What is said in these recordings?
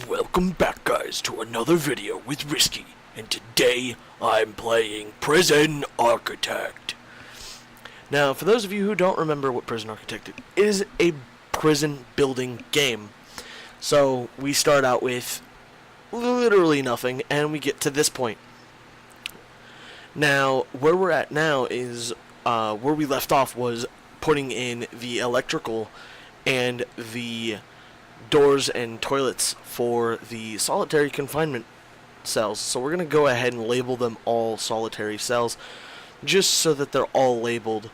Welcome back, guys, to another video with Risky, and today I'm playing Prison Architect. Now, for those of you who don't remember what Prison Architect is a prison building game. So, we start out with literally nothing, and we get to this point. Now, where we're at now is, where we left off was putting in the electrical and the doors and toilets for the solitary confinement cells. So we're going to go ahead and label them all solitary cells, just so that they're all labeled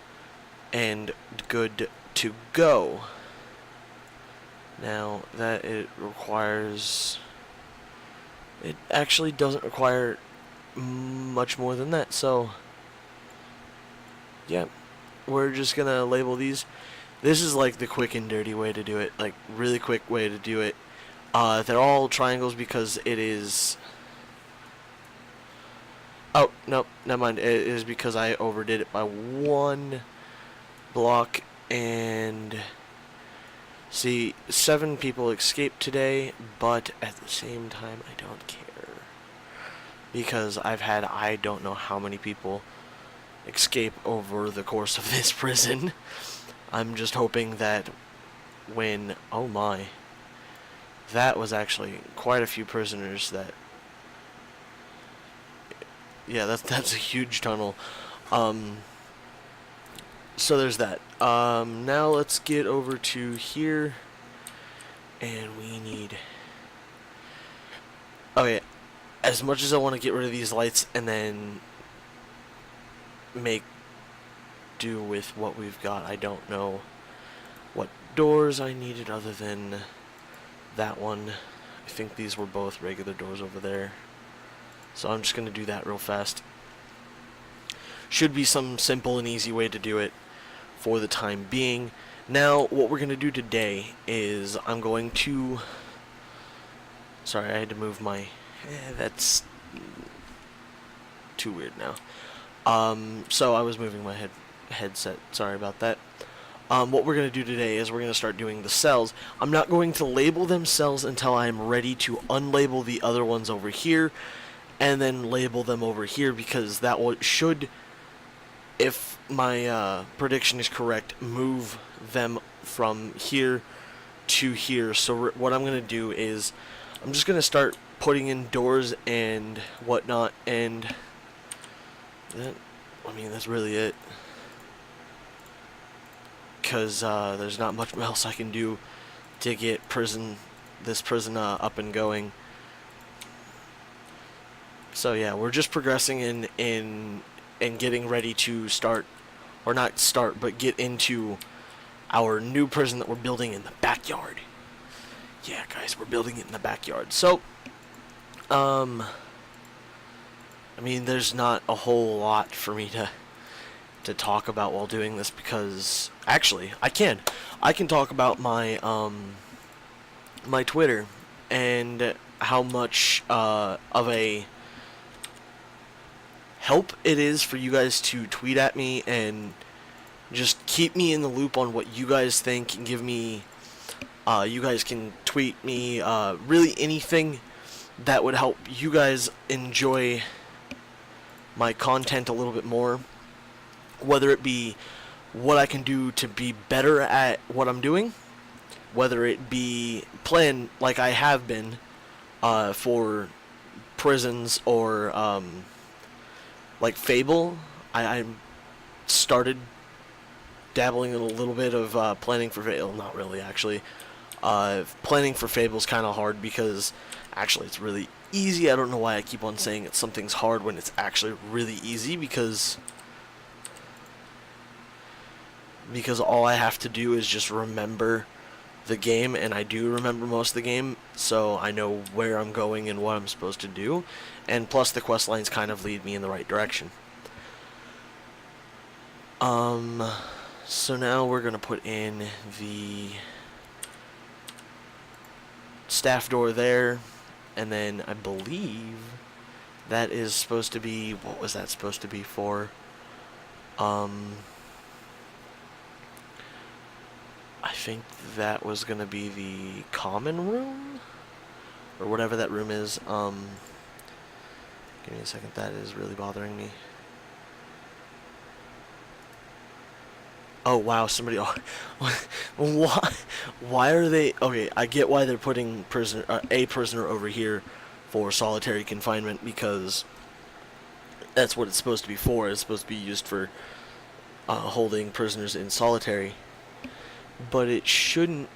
and good to go. Now that it actually doesn't require much more than that. So yeah, we're just going to label these. This is like the quick and dirty way to do it, like really quick way to do it. They're all triangles because it is... Oh, nope, never mind. It is because I overdid it by one block. And see, 7 people escaped today, but at the same time I don't care, because I've had I don't know how many people escape over the course of this prison. I'm just hoping that when... Oh my. That was actually quite a few prisoners that... Yeah, that's a huge tunnel. So there's that. Now let's get over to here. And we need... Oh yeah. As much as I want to get rid of these lights and then make do with what we've got, I don't know what doors I needed other than that one. I think these were both regular doors over there, so I'm just gonna do that real fast. Should be some simple and easy way to do it for the time being. Now what we're gonna do today is I'm going to... Sorry, I had to move my... that's too weird now. So I was moving my headset, sorry about that. What we're going to do today is we're going to start doing the cells. I'm not going to label them cells until I'm ready to unlabel the other ones over here and then label them over here, because that one should, if my prediction is correct, move them from here to here. So what I'm going to do is I'm just going to start putting in doors and whatnot, and that, I mean, that's really it. Because there's not much else I can do to get this prison up and going. So yeah, we're just progressing in getting ready to start, or not start, but get into our new prison that we're building in the backyard. Yeah, guys, we're building it in the backyard. So, I mean, there's not a whole lot for me to talk about while doing this, because actually I can talk about my my Twitter and how much of a help it is for you guys to tweet at me and just keep me in the loop on what you guys think, and give me you guys can tweet me really anything that would help you guys enjoy my content a little bit more. Whether it be what I can do to be better at what I'm doing, whether it be playing like I have been for prisons, or like Fable. I started dabbling in a little bit of planning for Fable. Not really, actually. Planning for Fable is kind of hard, because actually it's really easy. I don't know why I keep on saying something's hard when it's actually really easy, because all I have to do is just remember the game, and I do remember most of the game, so I know where I'm going and what I'm supposed to do, and plus the quest lines kind of lead me in the right direction. So now we're gonna put in the staff door there, and then I believe that is supposed to be, what was that supposed to be for? I think that was going to be the common room, or whatever that room is. Give me a second. That is really bothering me. Oh wow, somebody. Why? Why are they? Okay, I get why they're putting a prisoner over here for solitary confinement, because that's what it's supposed to be for. It's supposed to be used for holding prisoners in solitary. But it shouldn't.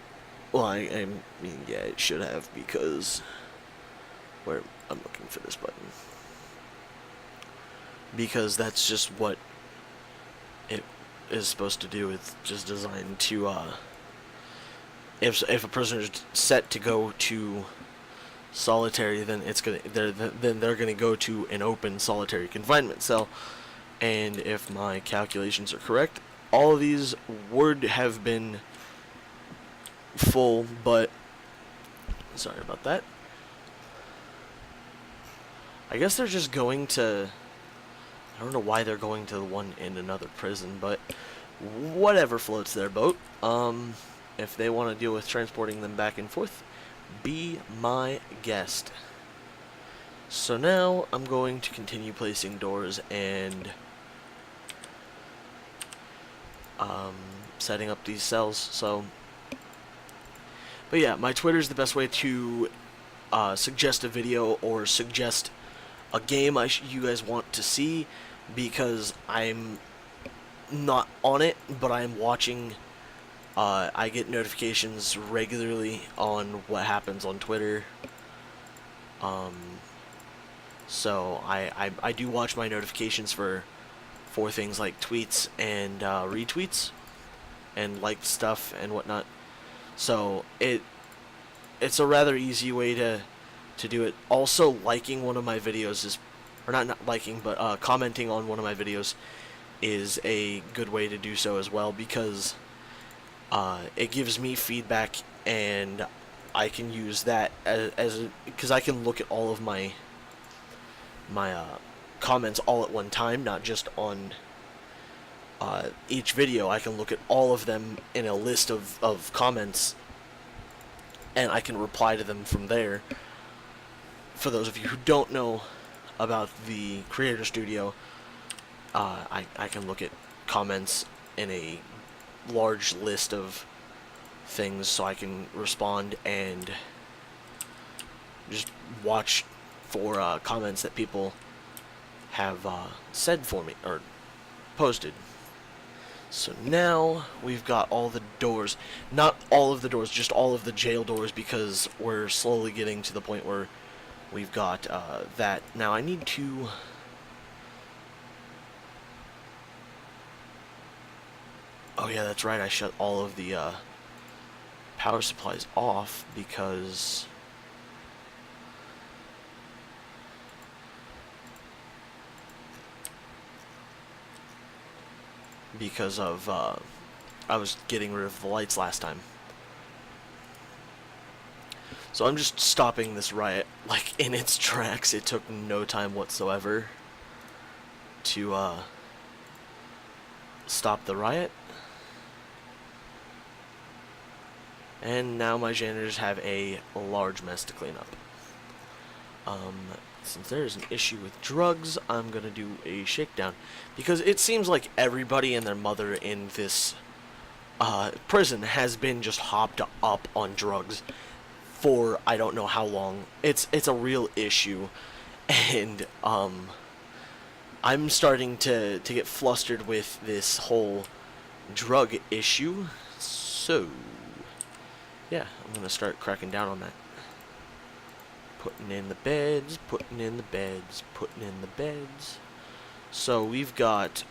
Well, I mean, yeah, it should have, because where I'm looking for this button, because that's just what it is supposed to do. It's just designed to if a prisoner's set to go to solitary, then they're gonna go to an open solitary confinement cell. And if my calculations are correct, all of these would have been full, but sorry about that. I guess they're just going to, I don't know why they're going to the one in another prison, but whatever floats their boat. If they want to deal with transporting them back and forth, be my guest. So now I'm going to continue placing doors and setting up these cells. So, but yeah, my Twitter is the best way to suggest a video or suggest a game you guys want to see, because I'm not on it, but I'm watching. I get notifications regularly on what happens on Twitter. So I do watch my notifications for things like tweets and retweets and liked stuff and whatnot. So it's a rather easy way to do it. Also, liking one of my videos is, or not liking, but commenting on one of my videos is a good way to do so as well, because it gives me feedback, and I can use that as because I can look at all of my comments all at one time, not just on each video. I can look at all of them in a list of comments, and I can reply to them from there. For those of you who don't know about the Creator Studio, I can look at comments in a large list of things, so I can respond and just watch for comments that people have said for me or posted. So now we've got all the doors, not all of the doors, just all of the jail doors, because we're slowly getting to the point where we've got that. Now I need to oh yeah, that's right, I shut all of the power supplies off because of I was getting rid of the lights last time. So I'm just stopping this riot like in its tracks. It took no time whatsoever to stop the riot. And now my janitors have a large mess to clean up. Since there's an issue with drugs, I'm gonna do a shakedown, because it seems like everybody and their mother in this prison has been just hopped up on drugs for I don't know how long. It's a real issue, and I'm starting to get flustered with this whole drug issue. So yeah, I'm gonna start cracking down on that. Putting in the beds, putting in the beds, putting in the beds. So we've got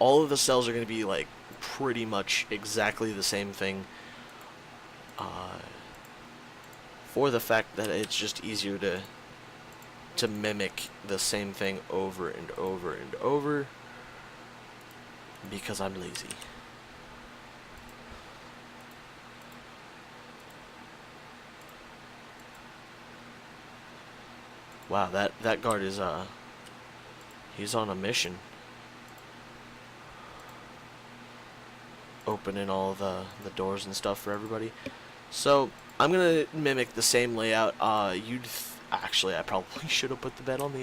all of the cells are going to be like pretty much exactly the same thing, for the fact that it's just easier to mimic the same thing over and over and over, because I'm lazy. Wow, that guard is he's on a mission. Opening all the doors and stuff for everybody. So I'm gonna mimic the same layout. Actually, I probably should have put the bed on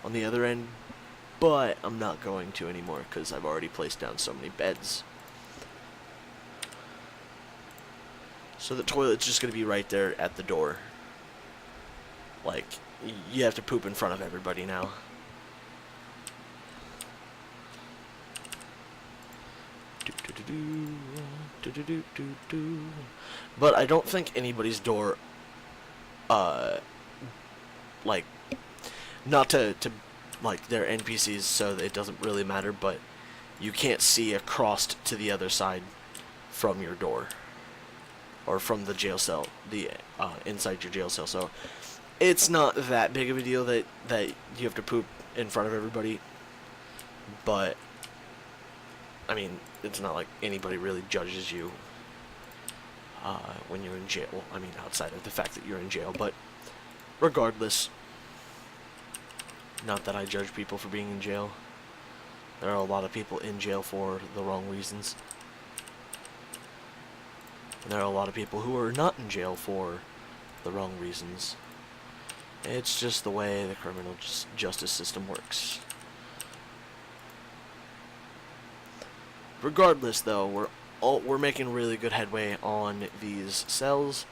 on the other end, but I'm not going to anymore because I've already placed down so many beds. So the toilet's just gonna be right there at the door. Like, you have to poop in front of everybody now. But I don't think anybody's door, like, not to like, they're NPCs, so it doesn't really matter, but you can't see across to the other side from your door. Or from the jail cell, inside your jail cell, so it's not that big of a deal that you have to poop in front of everybody, but I mean, it's not like anybody really judges you when you're in jail. Well, I mean, outside of the fact that you're in jail, but regardless, not that I judge people for being in jail. There are a lot of people in jail for the wrong reasons. And there are a lot of people who are not in jail for the wrong reasons. It's just the way the criminal justice system works. Regardless, though, we're making really good headway on these cells,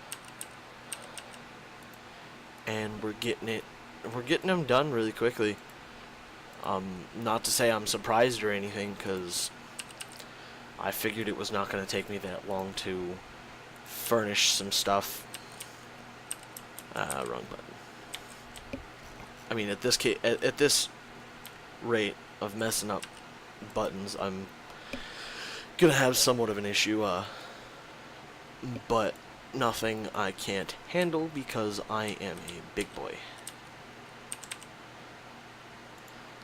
and we're getting them done really quickly. Not to say I'm surprised or anything, because I figured it was not going to take me that long to furnish some stuff. Wrong button. I mean, at this rate of messing up buttons, I'm gonna have somewhat of an issue, but nothing I can't handle because I am a big boy.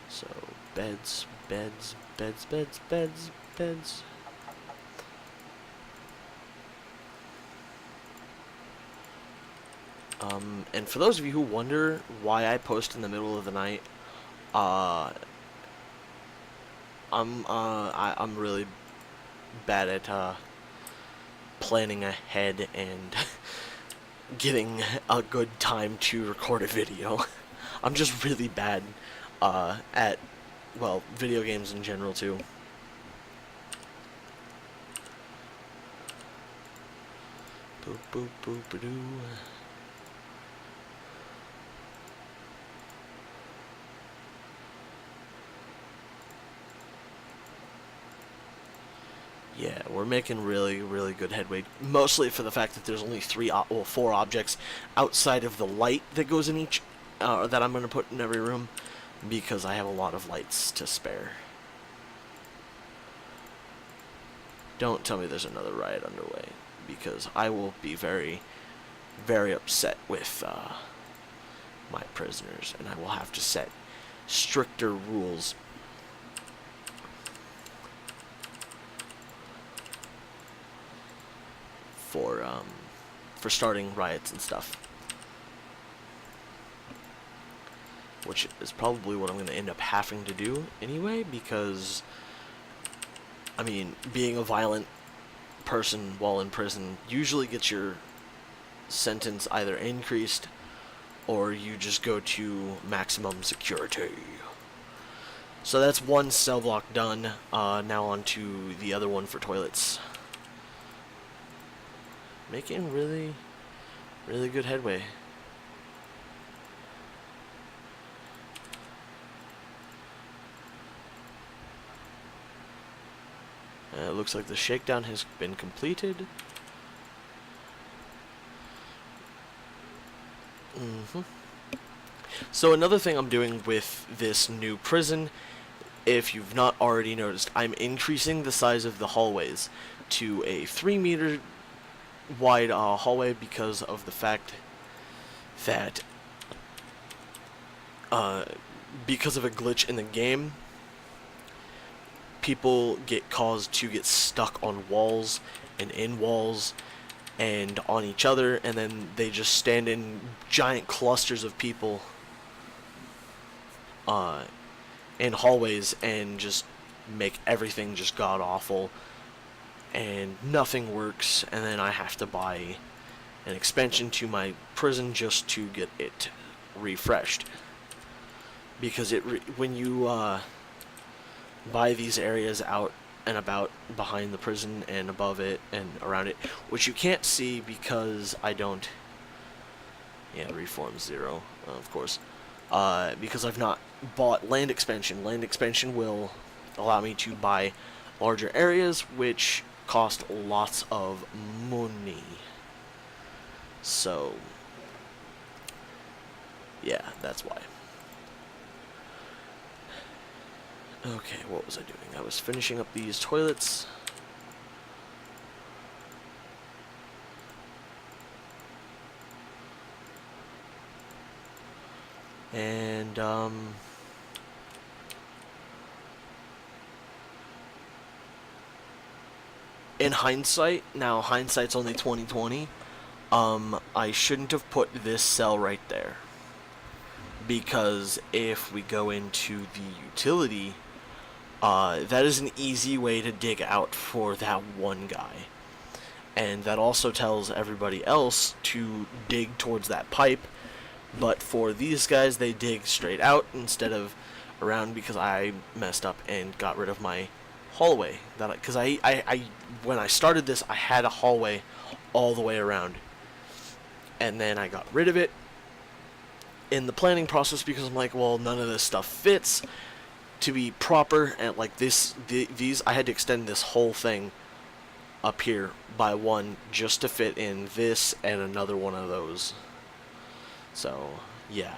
So, beds, beds, beds, beds, beds, beds. And for those of you who wonder why I post in the middle of the night, I'm really bad at planning ahead and getting a good time to record a video. I'm just really bad at, well, video games in general too. Boop boop boop ba doo. Yeah, we're making really, really good headway. Mostly for the fact that there's only four objects outside of the light that goes in each, that I'm going to put in every room, because I have a lot of lights to spare. Don't tell me there's another riot underway, because I will be very, very upset with my prisoners, and I will have to set stricter rules. For starting riots and stuff, which is probably what I'm going to end up having to do anyway, because I mean, being a violent person while in prison usually gets your sentence either increased or you just go to maximum security. So that's one cell block done. Now on to the other one for toilets. Making really, really good headway. It looks like the shakedown has been completed. So another thing I'm doing with this new prison, if you've not already noticed, I'm increasing the size of the hallways to a 3-meter wide hallway, because of the fact that because of a glitch in the game, people get caused to get stuck on walls and in walls and on each other, and then they just stand in giant clusters of people in hallways and just make everything just god awful. and nothing works, and then I have to buy an expansion to my prison just to get it refreshed. Because when you buy these areas out and about behind the prison and above it and around it, which you can't see because I don't. Yeah, reform 0, of course. Because I've not bought land expansion. Land expansion will allow me to buy larger areas, which cost lots of money. So, yeah, that's why. Okay, what was I doing? I was finishing up these toilets. And, in hindsight, now hindsight's only 2020, I shouldn't have put this cell right there. Because if we go into the utility, that is an easy way to dig out for that one guy. And that also tells everybody else to dig towards that pipe. But for these guys, they dig straight out instead of around, because I messed up and got rid of my hallway. Because I when I started this, I had a hallway all the way around. And then I got rid of it in the planning process because I'm like, well, none of this stuff fits to be proper. And like these, I had to extend this whole thing up here by one just to fit in this and another one of those. So yeah,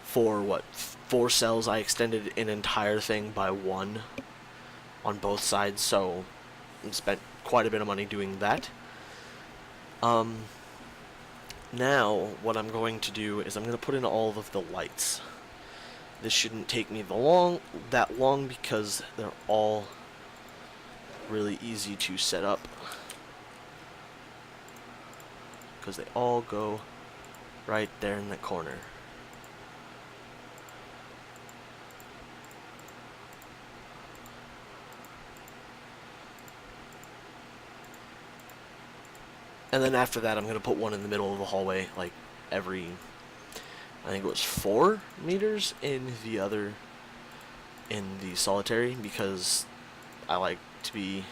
for what, 4 cells, I extended an entire thing by one on both sides, so I spent quite a bit of money doing that. Now what I'm going to do is I'm going to put in all of the lights. This shouldn't take me that long because they're all really easy to set up, because they all go right there in the corner. And then after that, I'm going to put one in the middle of the hallway, like every, I think it was 4 meters in the solitary, because I like to be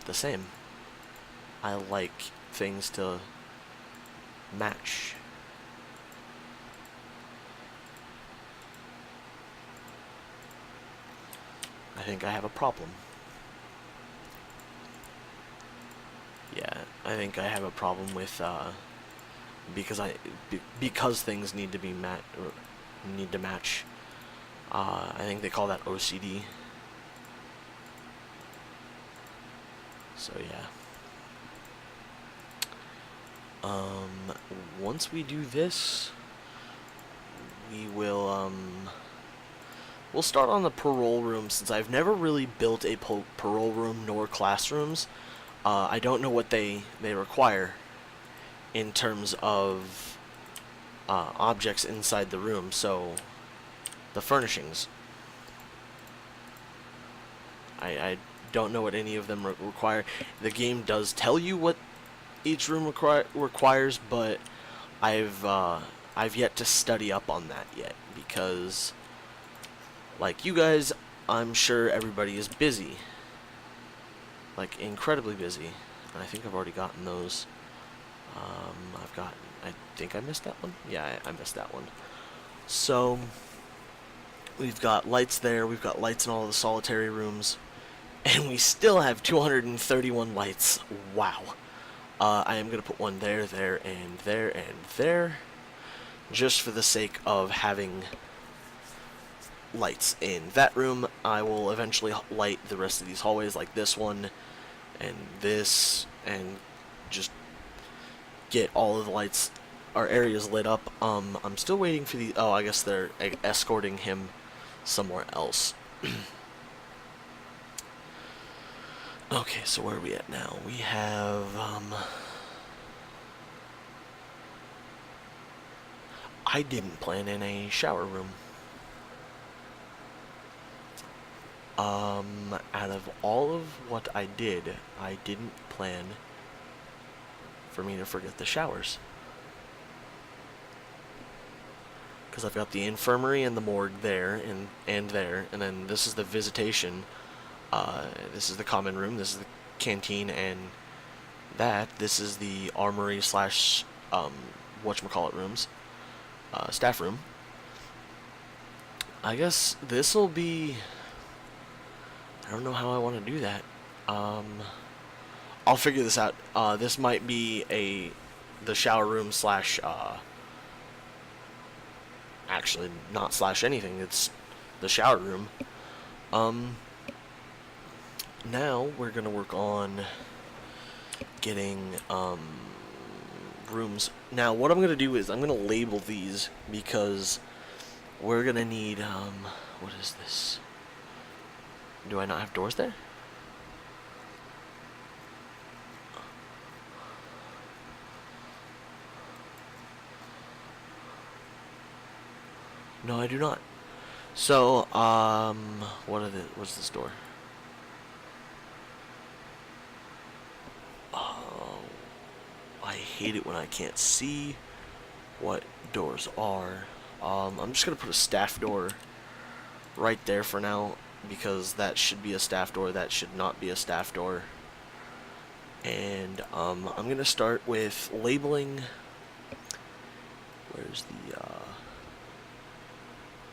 the same. I like things to match. I think I have a problem. Yeah, I think I have a problem with because things need to be need to match. I think they call that OCD. So yeah. Once we do this, we will we'll start on the parole room, since I've never really built a parole room nor classrooms. I don't know what they require in terms of objects inside the room, so the furnishings. I don't know what any of them require. The game does tell you what each room requires, but I've yet to study up on that yet, because like you guys, I'm sure everybody is busy. Like, incredibly busy. And I think I've already gotten those. I think I missed that one? Yeah, I missed that one. So, we've got lights there, we've got lights in all the solitary rooms, and we still have 231 lights. Wow. I am going to put one there, there, and there, and there, just for the sake of having lights in that room. I will eventually light the rest of these hallways, like this one and this, and just get all of the lights or areas lit up. I'm still waiting for the, oh, I guess they're escorting him somewhere else. Okay, so where are we at now? We have I didn't plan in a shower room. Out of all of what I didn't plan for me to forget the showers. Because I've got the infirmary and the morgue there, and there, and then this is the visitation. This is the common room, this is the canteen, and this is the armory slash, whatchamacallit rooms, staff room. I guess this'll be, I don't know how I want to do that. I'll figure this out. This might be the shower room slash, actually not slash anything, it's the shower room. Now we're gonna work on getting, rooms. Now what I'm gonna do is I'm gonna label these because we're gonna need, what is this? Do I not have doors there? No, I do not. So, what's this door? Oh, I hate it when I can't see what doors are. I'm just gonna put a staff door right there for now, because that should be a staff door, that should not be a staff door. And I'm gonna start with labeling. Where's the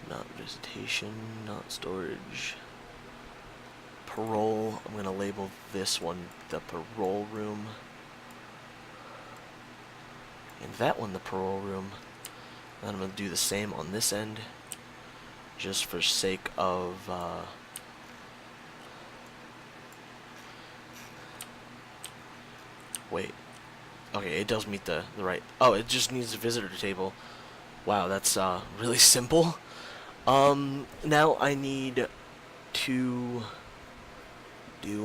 not visitation, not storage, parole. I'm gonna label this one the parole room, and that one the parole room. And I'm gonna do the same on this end, just for sake of wait. Okay, it does meet the right. Oh, it just needs a visitor table. Wow, that's really simple. Now I need to do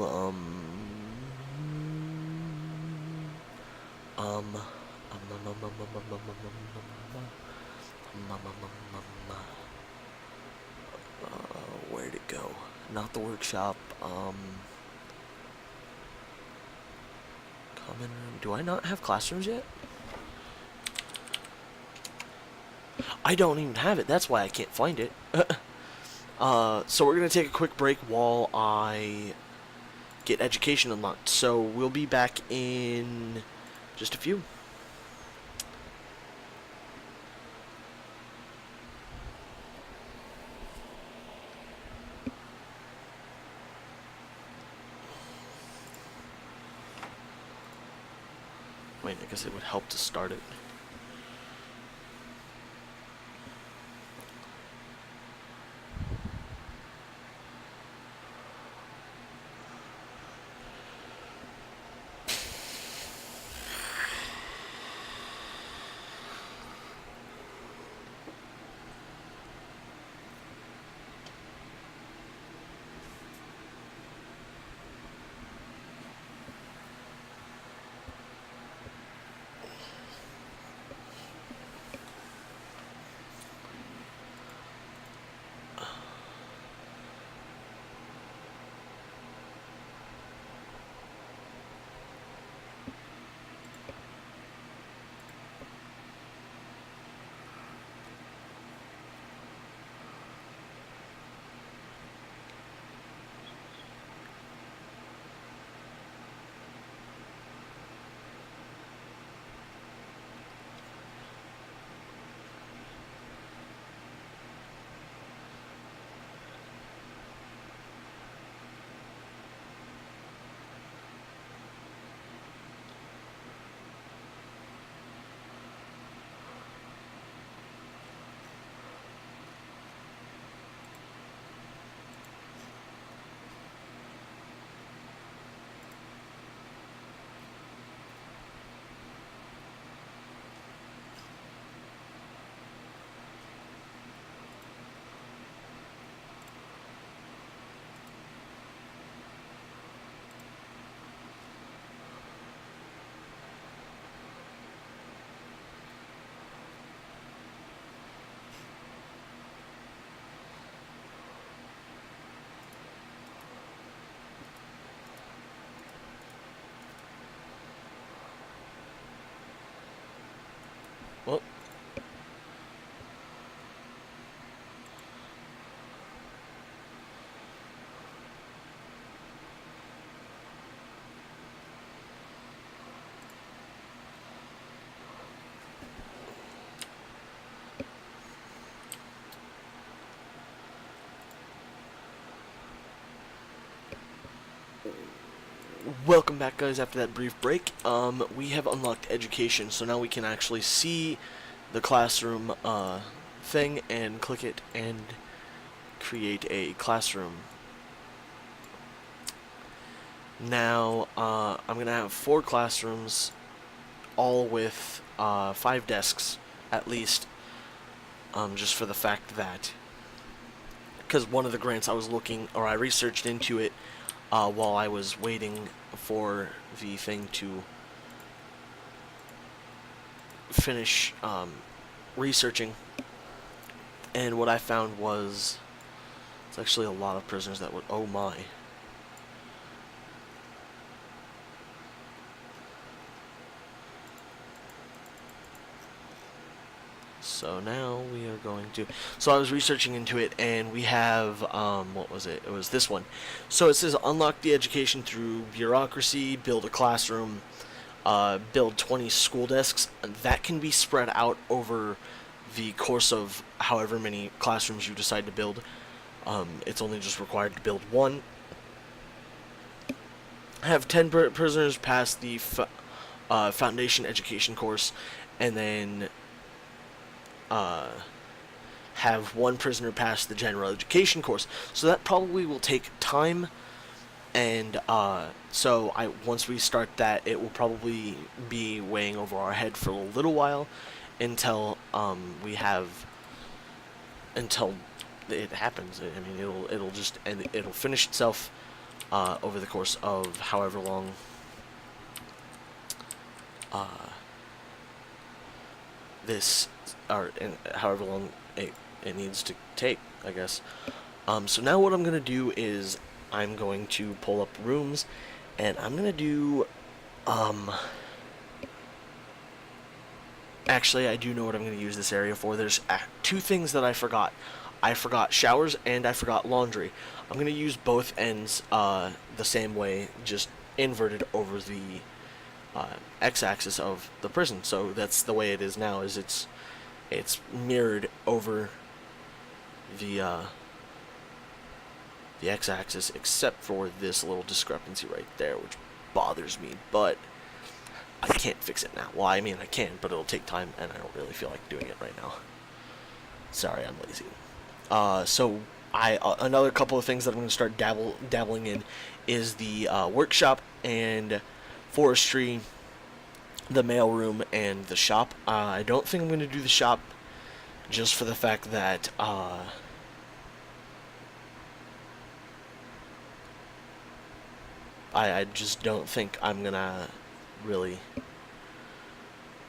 where'd it go? Not the workshop. Common room. Do I not have classrooms yet? I don't even have it. That's why I can't find it. So we're gonna take a quick break while I get education unlocked. So we'll be back in just a few. Wait, I guess it would help to start it. Welcome back, guys. After that brief break, we have unlocked education, so now we can actually see the classroom thing and click it and create a classroom. Now, I'm gonna have 4 classrooms, all with 5 desks at least, just for the fact that, because one of the grants I was looking, or I researched into it while I was waiting for the thing to finish researching, and what I found was it's actually a lot of prisoners that would, oh my. So now we are going to, so I was researching into it, and we have, what was it? It was this one. So it says unlock the education through bureaucracy, build a classroom, build 20 school desks. That can be spread out over the course of however many classrooms you decide to build. It's only just required to build 1. Have 10 prisoners pass the foundation education course, and then have 1 prisoner pass the general education course. So that probably will take time, and so once we start that, it will probably be weighing over our head for a little while until until it happens. I mean, it'll finish itself over the course of however long this, or however long it needs to take, I guess. So now what I'm going to do is I'm going to pull up rooms, and I'm going to do, actually, I do know what I'm going to use this area for. There's 2 things that I forgot. I forgot showers, and I forgot laundry. I'm going to use both ends the same way, just inverted over the x-axis of the prison. So that's the way it is now, is it's mirrored over the x-axis, except for this little discrepancy right there, which bothers me, but I can't fix it now. Well, I mean, I can, but it'll take time, and I don't really feel like doing it right now. Sorry, I'm lazy. So another couple of things that I'm going to start dabbling in is the workshop and forestry, the mailroom, and the shop. I don't think I'm going to do the shop, just for the fact that I just don't think I'm gonna really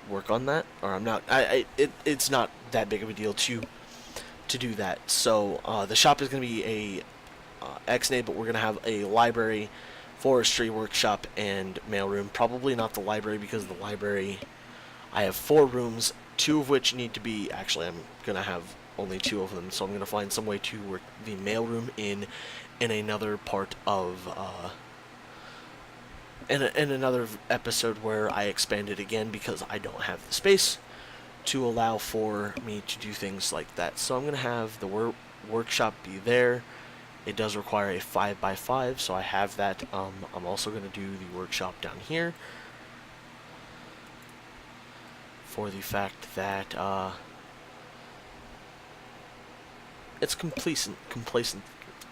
work on that, or I'm not. It's not that big of a deal to do that. So the shop is gonna be a X-nay, but we're gonna have a library, forestry, workshop, and mailroom. Probably not the library, because the library, I have 4 rooms, 2 of which need to be, actually I'm gonna have only 2 of them, so I'm gonna find some way to work the mailroom in another part of in another episode where I expand it again, because I don't have the space to allow for me to do things like that. So I'm gonna have the workshop be there. It does require a 5x5, so I have that. I'm also going to do the workshop down here, for the fact that it's complacent.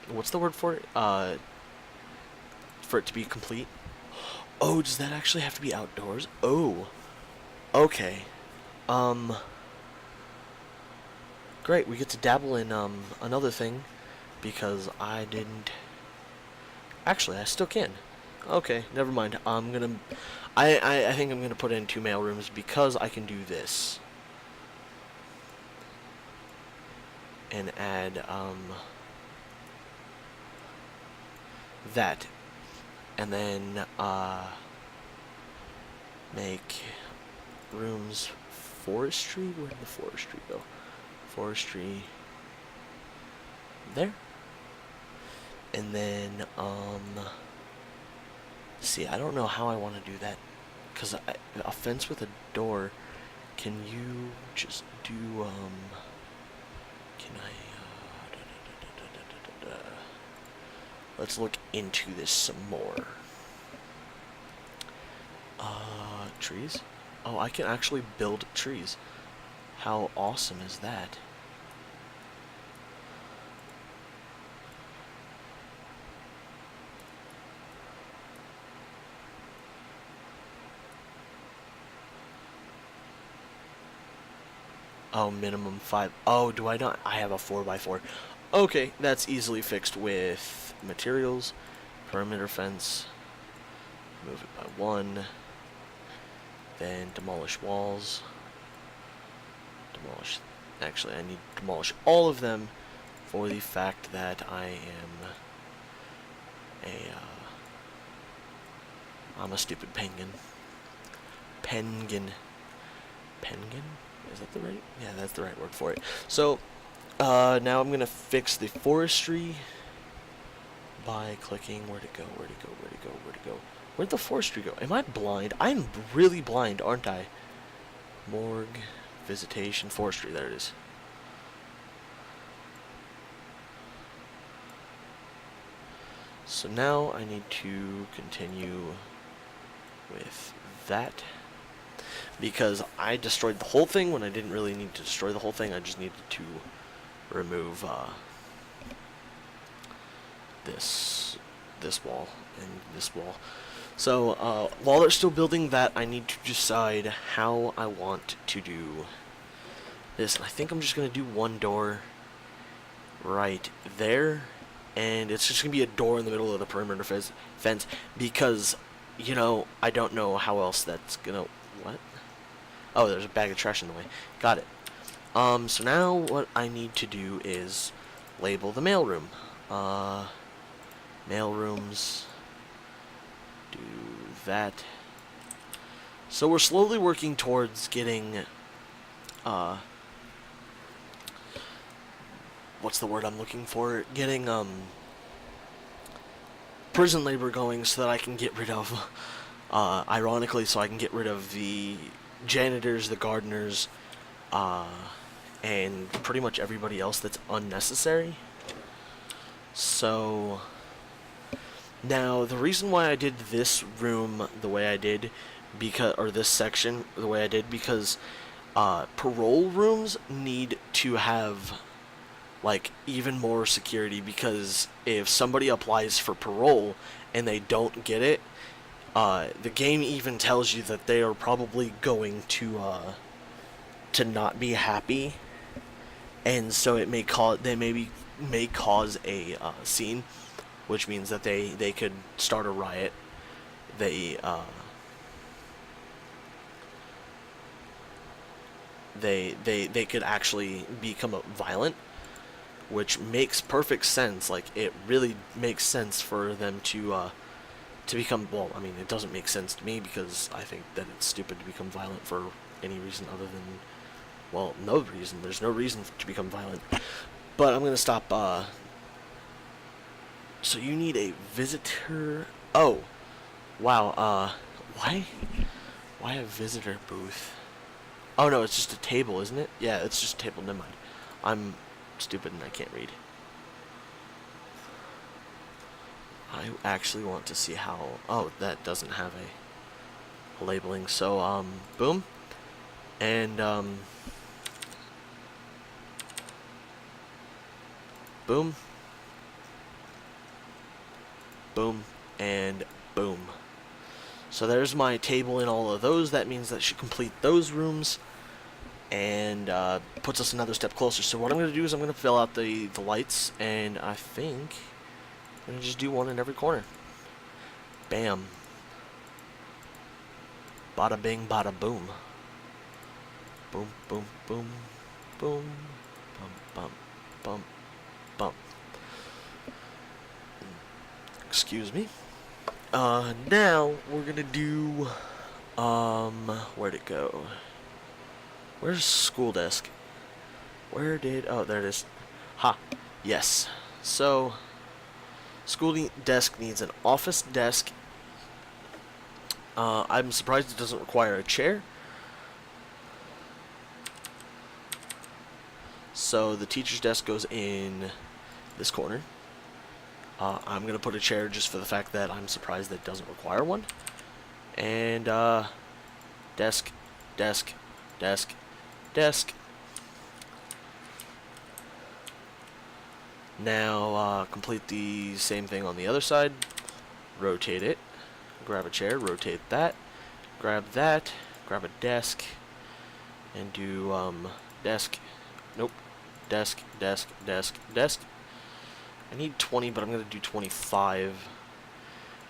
What's the word for it? For it to be complete. Oh, does that actually have to be outdoors? Oh, okay. Great. We get to dabble in another thing, because I didn't. Actually, I still can. Okay, never mind. I think I'm gonna put in 2 mailrooms, because I can do this and add that, and then make rooms forestry. Where did the forestry go? Forestry there. And then see, I don't know how I want to do that, because a fence with a door, can you just do can I let's look into this some more. Trees? Oh, I can actually build trees. How awesome is that? Oh, minimum 5. Oh, do I not? I have a 4x4. Okay, that's easily fixed with materials, perimeter fence, move it by 1, then demolish walls, demolish, actually I need to demolish all of them for the fact that I am I'm a stupid penguin. Penguin. Penguin? Is that the right? Yeah, that's the right word for it. So, now I'm gonna fix the forestry by clicking where'd it go, where'd it go, where'd it go, where'd it go? Where'd the forestry go? Am I blind? I'm really blind, aren't I? Morgue, visitation, forestry, there it is. So now I need to continue with that, because I destroyed the whole thing when I didn't really need to destroy the whole thing. I just needed to remove this wall and this wall. So while they're still building that, I need to decide how I want to do this. And I think I'm just going to do one door right there, and it's just going to be a door in the middle of the perimeter fence, because, you know, I don't know how else that's going to... What? Oh, there's a bag of trash in the way. Got it. So now what I need to do is label the mailroom. Mailrooms. Do that. So we're slowly working towards getting, what's the word I'm looking for? Getting, prison labor going so that I can get rid of, ironically, so I can get rid of the janitors, the gardeners, and pretty much everybody else that's unnecessary. So now the reason why I did this room the way I did, or this section the way I did, because parole rooms need to have like even more security, because if somebody applies for parole and they don't get it, the game even tells you that they are probably going to not be happy, and so it may cause a scene, which means that they could start a riot. They could actually become violent, which makes perfect sense. Like, it really makes sense for them to become, well, I mean, it doesn't make sense to me, because I think that it's stupid to become violent for any reason other than, well, no reason. There's no reason to become violent. But I'm gonna stop. So you need a visitor. Oh, wow. Why a visitor booth? Oh no, it's just a table, isn't it? Yeah, it's just a table. Never mind. I'm stupid and I can't read. I actually want to see how... Oh, that doesn't have a labeling. So, boom. And, boom. Boom. And boom. So there's my table in all of those. That means that should complete those rooms. And, puts us another step closer. So what I'm going to do is I'm going to fill out the lights. And I think... I'm going to just do one in every corner. Bam. Bada bing, bada boom. Boom, boom, boom, boom. Bum, bum, bum, bum. Excuse me. Now we're going to do... where'd it go? Where's school desk? Where did... Oh, there it is. Ha. Yes. So... School desk needs an office desk. I'm surprised it doesn't require a chair. So the teacher's desk goes in this corner. I'm going to put a chair just for the fact that I'm surprised that it doesn't require one. And, desk, desk, desk, desk. Now, complete the same thing on the other side. Rotate it. Grab a chair, rotate that. Grab that. Grab a desk. And do, desk. Nope. Desk, desk, desk, desk. I need 20, but I'm going to do 25.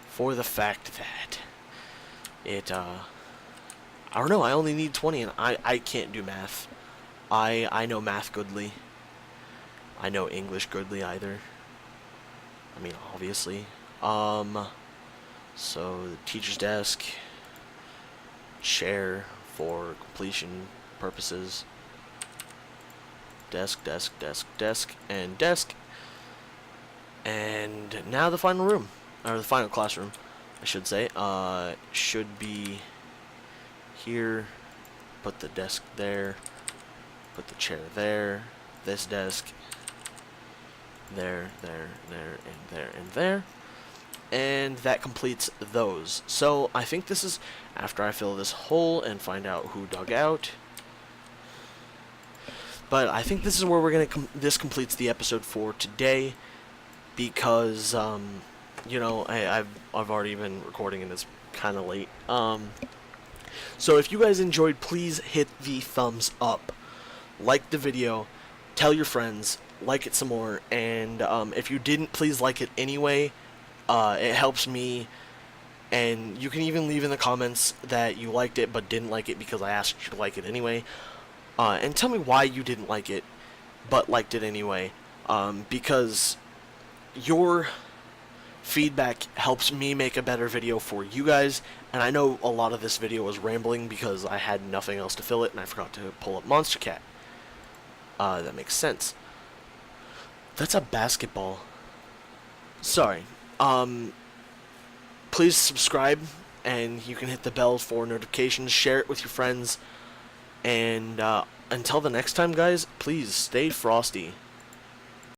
For the fact that it, I don't know, I only need 20, and I can't do math. I know math goodly. I know English goodly either. I mean, obviously. So, the teacher's desk, chair for completion purposes, desk, desk, desk, desk, and desk. And now the final room, or the final classroom, I should say, should be here. Put the desk there, put the chair there, this desk, there, there, there, and there, and there. And that completes those. So I think this is after I fill this hole and find out who dug out. But I think this is where we're gonna this completes the episode for today, because you know, I've already been recording and it's kind of late. So if you guys enjoyed, please hit the thumbs up, like the video, tell your friends, like it some more, and if you didn't, please like it anyway. It helps me, and you can even leave in the comments that you liked it but didn't like it because I asked you to like it anyway. And tell me why you didn't like it but liked it anyway, because your feedback helps me make a better video for you guys. And I know a lot of this video was rambling because I had nothing else to fill it and I forgot to pull up Monster Cat. That makes sense. That's a basketball. Sorry. Please subscribe, and you can hit the bell for notifications, share it with your friends, and until the next time, guys, please stay frosty.